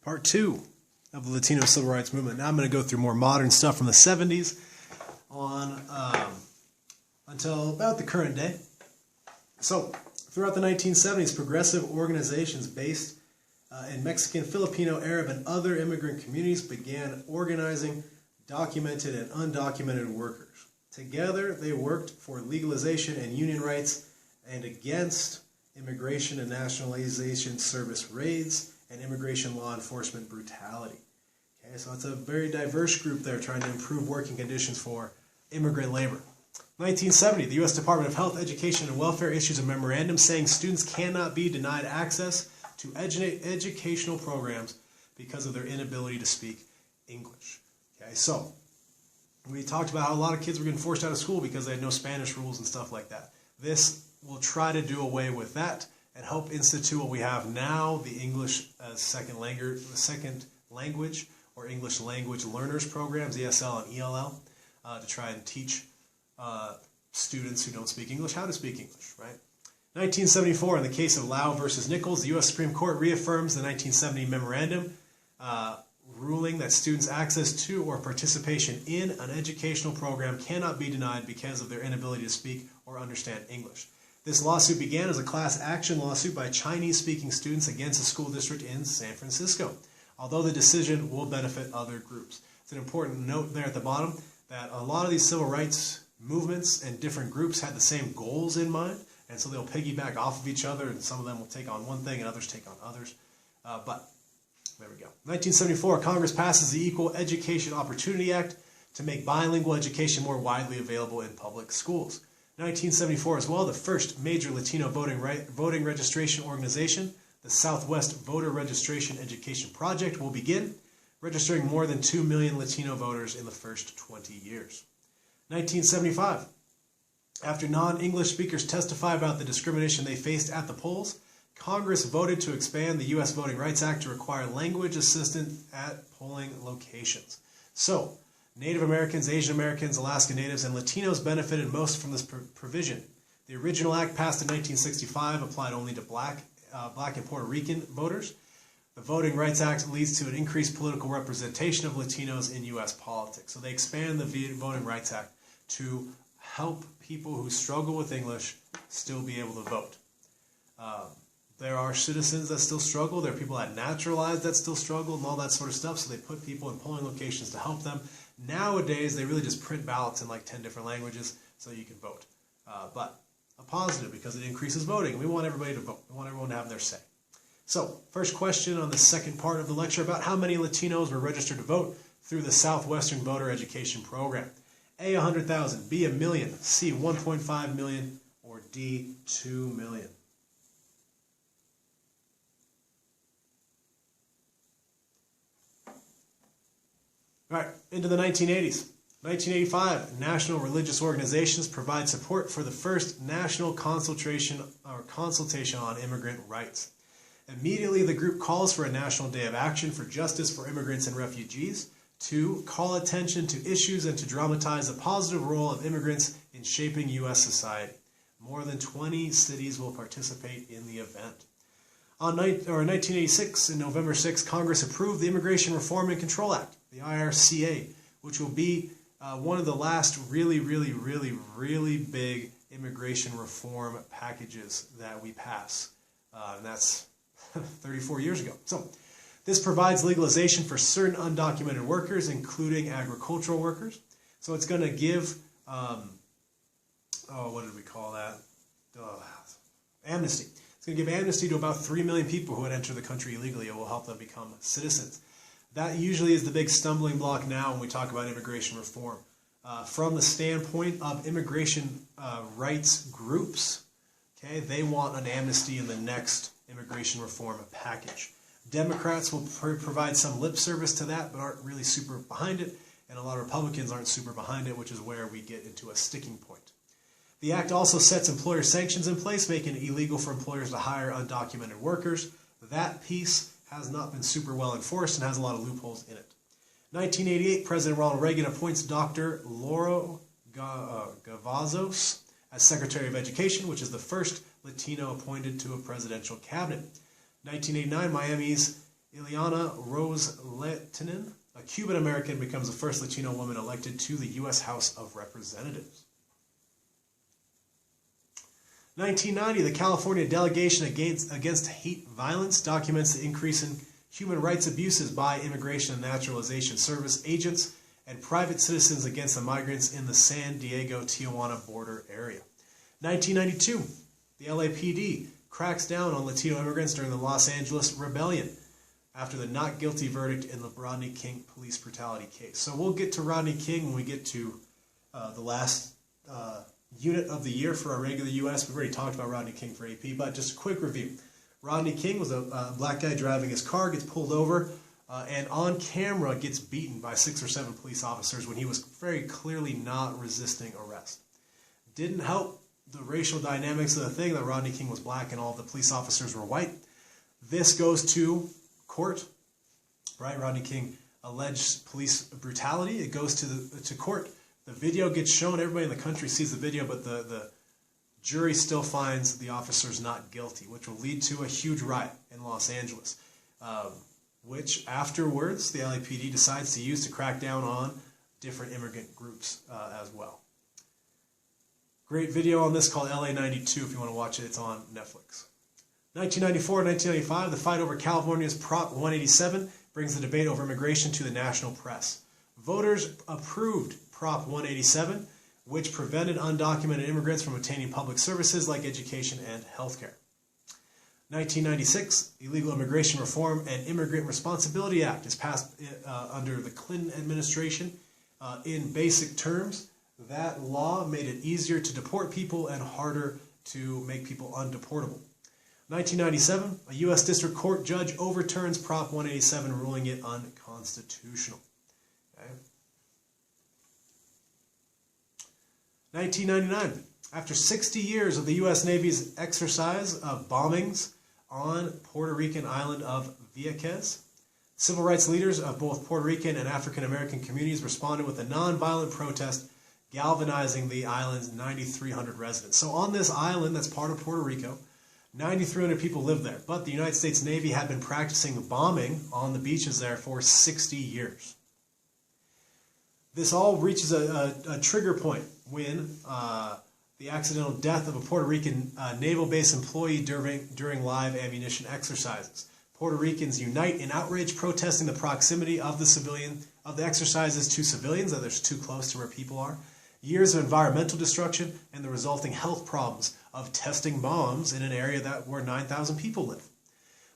Part 2 of the Latino civil rights movement. Now I'm going to go through more modern stuff from the 70s on until about the current day. So, throughout the 1970s, progressive organizations based in Mexican, Filipino, Arab, and other immigrant communities began organizing documented and undocumented workers. Together, they worked for legalization and union rights and against immigration and nationalization service raids and immigration law enforcement brutality. Okay, so it's a very diverse group there trying to improve working conditions for immigrant labor. 1970, the U.S. Department of Health, Education, and Welfare issues a memorandum saying students cannot be denied access to educational programs because of their inability to speak English. Okay, so we talked about how a lot of kids were getting forced out of school because they had no Spanish rules and stuff like that. This will try to do away with that and help institute what we have now, the English as second language or English language learners programs, ESL and ELL, to try and teach students who don't speak English how to speak English, right? 1974, in the case of Lau versus Nichols, the U.S. Supreme Court reaffirms the 1970 memorandum, ruling that students' access to or participation in an educational program cannot be denied because of their inability to speak or understand English. This lawsuit began as a class action lawsuit by Chinese-speaking students against a school district in San Francisco, although the decision will benefit other groups. It's an important note there at the bottom that a lot of these civil rights movements and different groups had the same goals in mind, and so they'll piggyback off of each other, and some of them will take on one thing and others take on others. But there we go. 1974, Congress passes the Equal Education Opportunity Act to make bilingual education more widely available in public schools. 1974 as well, the first major Latino voting registration organization, the Southwest Voter Registration Education Project, will begin, registering more than 2 million Latino voters in the first 20 years. 1975, after non-English speakers testify about the discrimination they faced at the polls, Congress voted to expand the U.S. Voting Rights Act to require language assistance at polling locations. So, Native Americans, Asian Americans, Alaska Natives, and Latinos benefited most from this provision. The original act passed in 1965 applied only to black and Puerto Rican voters. The Voting Rights Act leads to an increased political representation of Latinos in U.S. politics. So they expand the Voting Rights Act to help people who struggle with English still be able to vote. There are citizens that still struggle. There are people that naturalized that still struggle and all that sort of stuff. So they put people in polling locations to help them. Nowadays, they really just print ballots in like 10 different languages so you can vote. But a positive because it increases voting. We want everybody to vote. We want everyone to have their say. So, first question on the second part of the lecture about how many Latinos were registered to vote through the Southwestern Voter Education Program. A, 100,000, B, 1 million, C, 1.5 million, or D, 2 million. All right, into the 1980s. 1985, national religious organizations provide support for the first national consultation on immigrant rights. Immediately, the group calls for a national day of action for justice for immigrants and refugees, to call attention to issues and to dramatize the positive role of immigrants in shaping U.S. society. More than 20 cities will participate in the event. In 1986, in November 6, Congress approved the Immigration Reform and Control Act, the IRCA, which will be one of the last really big immigration reform packages that we pass. And that's 34 years ago. So, this provides legalization for certain undocumented workers, including agricultural workers. So it's going to give, what did we call that? Amnesty. It's going to give amnesty to about 3 million people who had entered the country illegally. It will help them become citizens. That usually is the big stumbling block now when we talk about immigration reform. From the standpoint of immigration rights groups, okay, they want an amnesty in the next immigration reform package. Democrats will provide some lip service to that, but aren't really super behind it, and a lot of Republicans aren't super behind it, which is where we get into a sticking point. The act also sets employer sanctions in place, making it illegal for employers to hire undocumented workers. That piece has not been super well enforced and has a lot of loopholes in it. 1988, President Ronald Reagan appoints Dr. Lauro Gavazos as Secretary of Education, which is the first Latino appointed to a presidential cabinet. 1989, Miami's Ileana Rose Latinin, a Cuban-American, becomes the first Latino woman elected to the U.S. House of Representatives. 1990, the California Delegation Against Hate Violence documents the increase in human rights abuses by Immigration and Naturalization Service agents and private citizens against the migrants in the San Diego-Tijuana border area. 1992, the LAPD cracks down on Latino immigrants during the Los Angeles Rebellion after the not guilty verdict in the Rodney King police brutality case. So we'll get to Rodney King when we get to the last unit of the year for our regular U.S. We've already talked about Rodney King for AP, but just a quick review. Rodney King was a black guy driving his car, gets pulled over, and on camera gets beaten by 6 or 7 police officers when he was very clearly not resisting arrest. Didn't help the racial dynamics of the thing that Rodney King was black and all of the police officers were white. This goes to court, right? Rodney King alleged police brutality. It goes to court. The video gets shown. Everybody in the country sees the video, but the jury still finds the officers not guilty, which will lead to a huge riot in Los Angeles, which afterwards the LAPD decides to use to crack down on different immigrant groups as well. Great video on this called LA 92 if you want to watch it. It's on Netflix. 1994 and 1995, the fight over California's Prop 187 brings the debate over immigration to the national press. Voters approved Prop 187, which prevented undocumented immigrants from obtaining public services like education and healthcare. 1996, Illegal Immigration Reform and Immigrant Responsibility Act is passed under the Clinton administration. In basic terms, that law made it easier to deport people and harder to make people undeportable. 1997, a U.S. District Court judge overturns Prop 187, ruling it unconstitutional. Okay. 1999, after 60 years of the U.S. Navy's exercise of bombings on Puerto Rican island of Vieques, civil rights leaders of both Puerto Rican and African American communities responded with a nonviolent protest, galvanizing the island's 9,300 residents. So on this island that's part of Puerto Rico, 9,300 people live there, but the United States Navy had been practicing bombing on the beaches there for 60 years. This all reaches a trigger point when the accidental death of a Puerto Rican naval base employee during live ammunition exercises. Puerto Ricans unite in outrage protesting the proximity of the exercises to civilians, that they're too close to where people are, years of environmental destruction, and the resulting health problems of testing bombs in an area where 9,000 people live.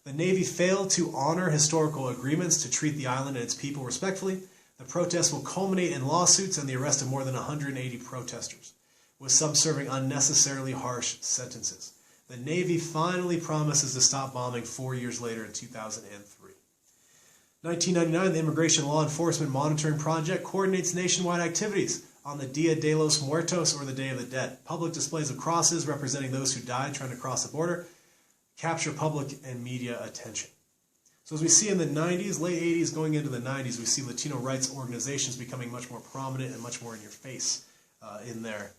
The Navy failed to honor historical agreements to treat the island and its people respectfully. The protests will culminate in lawsuits and the arrest of more than 180 protesters, with some serving unnecessarily harsh sentences. The Navy finally promises to stop bombing 4 years later in 2003. 1999, the Immigration Law Enforcement Monitoring Project coordinates nationwide activities on the Dia de los Muertos, or the Day of the Dead. Public displays of crosses representing those who died trying to cross the border capture public and media attention. So as we see in the 90s, late 80s, going into the 90s, we see Latino rights organizations becoming much more prominent and much more in your face in their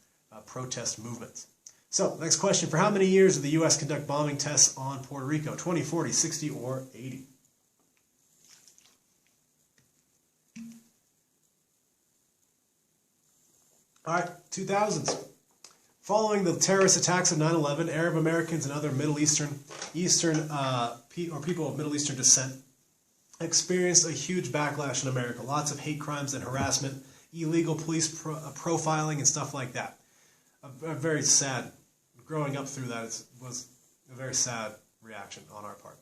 protest movements. So, next question. For how many years did the U.S. conduct bombing tests on Puerto Rico? 20, 40, 60, or 80? All right, 2000s. Following the terrorist attacks of 9/11, Arab Americans and other Middle Eastern people of Middle Eastern descent experienced a huge backlash in America. Lots of hate crimes and harassment, illegal police profiling and stuff like that. A very sad, growing up through that was a very sad reaction on our part.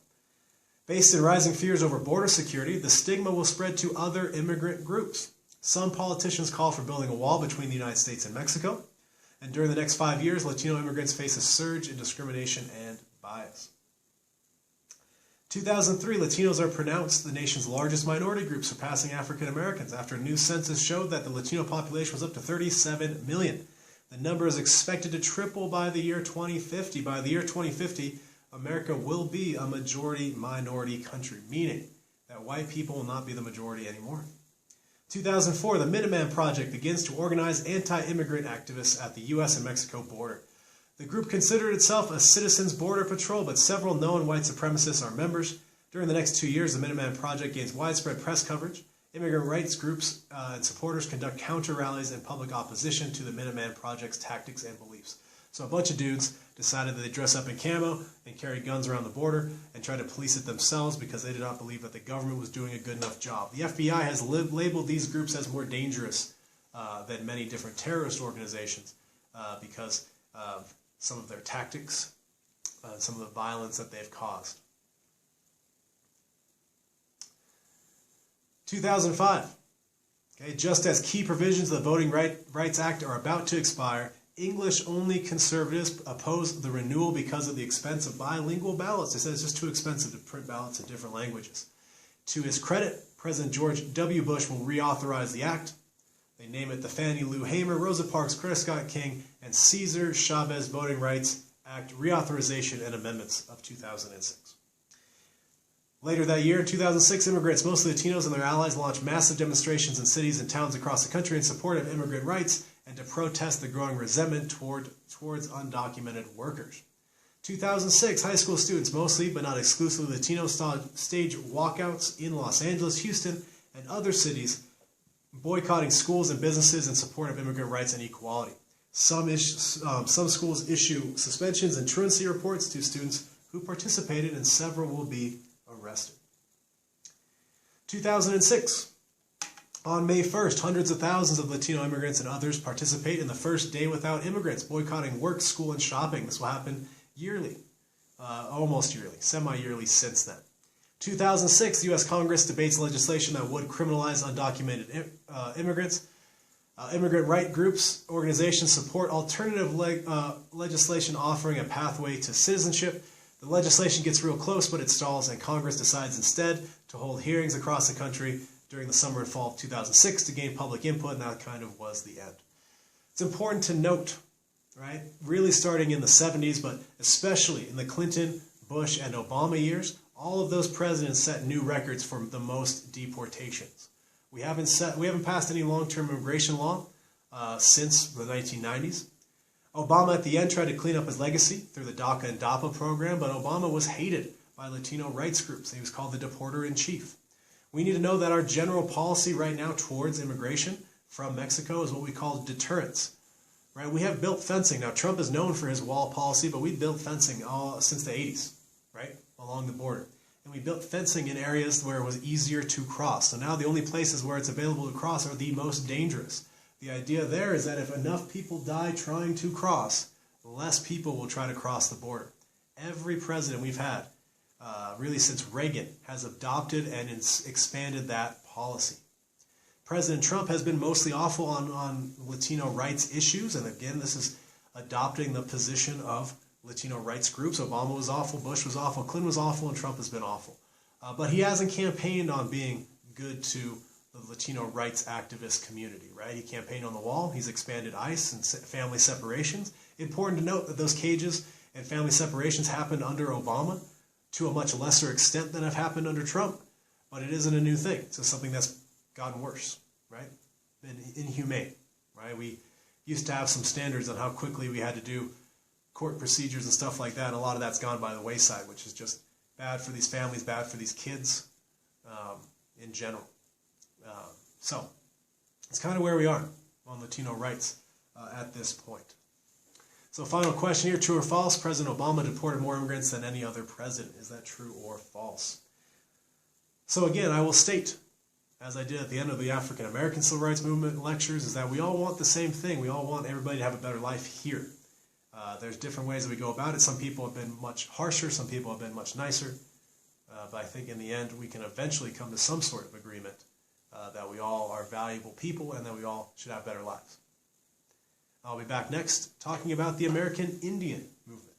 Based in rising fears over border security, the stigma will spread to other immigrant groups. Some politicians call for building a wall between the United States and Mexico. And during the next 5 years, Latino immigrants face a surge in discrimination and bias. 2003, Latinos are pronounced the nation's largest minority group, surpassing African Americans, after a new census showed that the Latino population was up to 37 million. The number is expected to triple by the year 2050. By the year 2050, America will be a majority-minority country, meaning that white people will not be the majority anymore. 2004, the Minuteman Project begins to organize anti-immigrant activists at the U.S. and Mexico border. The group considered itself a citizens border patrol, but several known white supremacists are members. During the next 2 years, the Minuteman Project gains widespread press coverage. Immigrant rights groups and supporters conduct counter-rallies in public opposition to the Minuteman Project's tactics and beliefs. So a bunch of dudes decided that they'd dress up in camo and carry guns around the border and try to police it themselves because they did not believe that the government was doing a good enough job. The FBI has labeled these groups as more dangerous than many different terrorist organizations because of some of their tactics, some of the violence that they've caused. 2005. Okay, just as key provisions of the Voting Rights Act are about to expire, English-only conservatives oppose the renewal because of the expense of bilingual ballots. They said it's just too expensive to print ballots in different languages. To his credit, President George W. Bush will reauthorize the act. They name it the Fannie Lou Hamer, Rosa Parks, Prescott King, and Cesar Chavez Voting Rights Act Reauthorization and Amendments of 2006. Later that year, in 2006, immigrants, mostly Latinos and their allies, launched massive demonstrations in cities and towns across the country in support of immigrant rights and to protest the growing resentment towards undocumented workers. 2006, high school students, mostly but not exclusively Latino, staged walkouts in Los Angeles, Houston, and other cities, boycotting schools and businesses in support of immigrant rights and equality. Some schools issue suspensions and truancy reports to students who participated, and several will be arrested. 2006. On May 1st, hundreds of thousands of Latino immigrants and others participate in the first Day Without Immigrants, boycotting work, school, and shopping. This will happen yearly, almost yearly, semi-yearly since then. 2006, the U.S. Congress debates legislation that would criminalize undocumented immigrants. Immigrant right groups, organizations support alternative legislation offering a pathway to citizenship. The legislation gets real close, but it stalls, and Congress decides instead to hold hearings across the country during the summer and fall of 2006 to gain public input, and that kind of was the end. It's important to note, right, really starting in the 70s, but especially in the Clinton, Bush, and Obama years, all of those presidents set new records for the most deportations. We haven't passed any long-term immigration law since the 1990s. Obama at the end tried to clean up his legacy through the DACA and DAPA program, but Obama was hated by Latino rights groups. He was called the deporter-in-chief. We need to know that our general policy right now towards immigration from Mexico is what we call deterrence. Right? We have built fencing. Now, Trump is known for his wall policy, but we built fencing since the 80s, right, along the border. And we built fencing in areas where it was easier to cross. So now the only places where it's available to cross are the most dangerous. The idea there is that if enough people die trying to cross, less people will try to cross the border. Every president we've had, really since Reagan, has adopted and expanded that policy. President Trump has been mostly awful on Latino rights issues, and again, this is adopting the position of Latino rights groups. Obama was awful, Bush was awful, Clinton was awful, and Trump has been awful. But he hasn't campaigned on being good to the Latino rights activist community, right? He campaigned on the wall. He's expanded ICE and family separations. Important to note that those cages and family separations happened under Obama to a much lesser extent than have happened under Trump, but it isn't a new thing. So something that's gotten worse, right? And inhumane, right? We used to have some standards on how quickly we had to do court procedures and stuff like that, and a lot of that's gone by the wayside, which is just bad for these families, bad for these kids in general. So it's kind of where we are on Latino rights at this point. So final question here, true or false? President Obama deported more immigrants than any other president. Is that true or false? So again, I will state, as I did at the end of the African American Civil Rights Movement lectures, is that we all want the same thing. We all want everybody to have a better life here. There's different ways that we go about it. Some people have been much harsher. Some people have been much nicer. But I think in the end, we can eventually come to some sort of agreement that we all are valuable people and that we all should have better lives. I'll be back next talking about the American Indian movement.